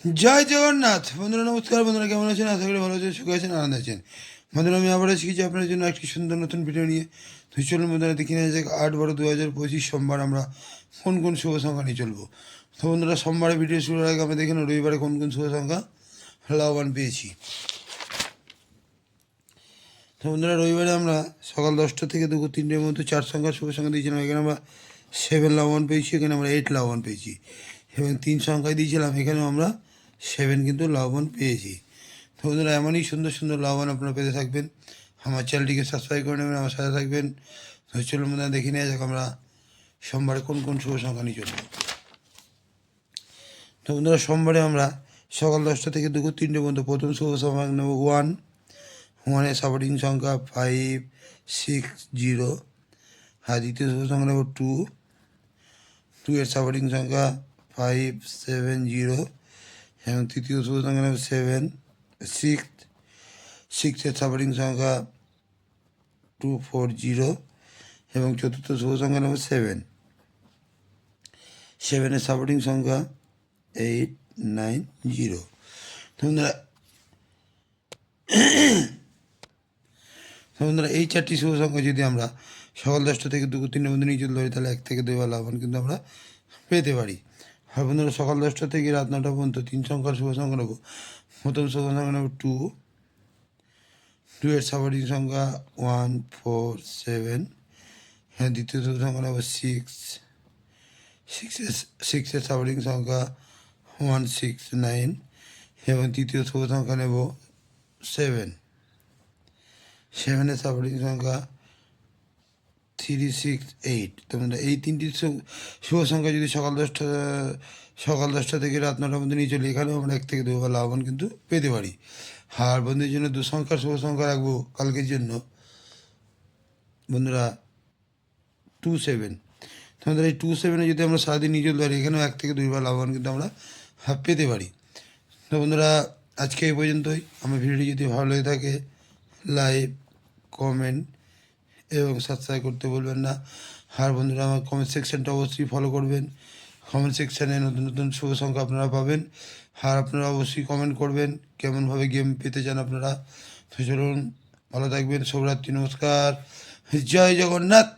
জয় জগন্নাথ বন্ধুরা, নমস্কার। বন্ধুরা কেমন আছেন? আশা করি ভালো আছেন, সুখে আছেন, আনন্দ আছেন। বন্ধুরা আমি আবার শিখেছি আপনার জন্য একটি সুন্দর নতুন ভিডিও নিয়ে। তো চলুন বন্ধুরা দেখে নেওয়া যাক 8/12/2025 সোমবার আমরা কোন কোন শুভ সংখ্যা নিয়ে চলবো। তো বন্ধুরা, সোমবারে ভিডিও শুরুর আগে আমরা দেখে নেব রবিবারে কোন কোন শুভ সংখ্যা লাভবান পেয়েছি। তো বন্ধুরা, রবিবারে আমরা সকাল 10টা থেকে দুপুর 3টের মধ্যে 4 সংখ্যা শুভ সংখ্যা দিয়েছিলাম। এখানে আমরা 7 লাভবান পেয়েছি, এখানে আমরা 8 লাভবান পেয়েছি, এবং 3 সংখ্যায় দিয়েছিলাম, এখানেও আমরা 7 কিন্তু লাভবান পেয়েছি। তো বন্ধুরা, এমনই সুন্দর সুন্দর লাভবান আপনারা পেতে থাকবেন। আমার চ্যানেলটিকে সাবস্ক্রাইব করে নেবেন, আমার সাথে থাকবেন। তো চলুন বন্ধুরা দেখে নেওয়া যাক আমরা সোমবারে কোন কোন শুভ সংখ্যা নিয়ে চলব। তো বন্ধুরা, সোমবারে আমরা সকাল 10টা থেকে দুপুর 3টে পর্যন্ত প্রথম শুভ সংখ্যা নেব 1। 1-এর সাপোর্টিং সংখ্যা 560। আর দ্বিতীয় শুভ সংখ্যা নেব 2। 2-এর সাপোর্টিং সংখ্যা 570। এবং তৃতীয় শুভ সংখ্যা নেব 7। 6। 6-এর সাপোর্টিং সংখ্যা 240। এবং চতুর্থ শুভ সংখ্যা নেব 7। 7-এর সাপোর্টিং সংখ্যা 890। বন্ধুরা এই 4টি শুভ সংখ্যা যদি আমরা সকাল 10টা থেকে দুপুর 3টের মধ্যে নিয়ে চলতে পারি, তাহলে 1 থেকে 2 বার লাভবান কিন্তু আমরা পেতে পারি। আর বন্ধুরা, সকাল 10টা থেকে রাত 9টা পর্যন্ত 3 সংখ্যার শুভ সংখ্যা নেব। প্রথম শুভ সংখ্যা নেব 2। 2-এর সাপোর্টিং সংখ্যা 147। হ্যাঁ, দ্বিতীয় শুভ সংখ্যা নেব 6। 6-এর সাপোর্টিং সংখ্যা 169। এবং তৃতীয় শুভ সংখ্যা নেব 7। 7-এর সাপোর্টিং সংখ্যা 368। তোমরা এই 3টি শুভ সংখ্যা যদি সকাল 10টা থেকে রাত 9টার মধ্যে নিয়ে চলি, এখানেও আমরা 1 থেকে 2 বার লাভবান কিন্তু পেতে পারি। আর বন্ধুদের জন্য 2 সংখ্যার শুভ সংখ্যা রাখবো কালকের জন্য বন্ধুরা 27। তোমাদের এই 27-এ যদি আমরা সারাদিন নিয়ে চলতে পারি, এখানেও 1 থেকে 2 বার লাভবান কিন্তু আমরা পেতে পারি। তো বন্ধুরা, আজকে এই পর্যন্তই। আমার ভিডিওটি যদি ভালো লেগে থাকে, লাইক, কমেন্ট এবং সাবস্ক্রাইব করতে বলবেন না। আর বন্ধুরা, আমার কমেন্ট সেকশানটা অবশ্যই ফলো করবেন। কমেন্ট সেকশানে নতুন নতুন শুভ সংখ্যা আপনারা পাবেন। আর আপনারা অবশ্যই কমেন্ট করবেন কেমনভাবে গেম পেতে চান আপনারা। তো চলুন, ভালো থাকবেন। শুভরাত্রি, নমস্কার, জয় জগন্নাথ।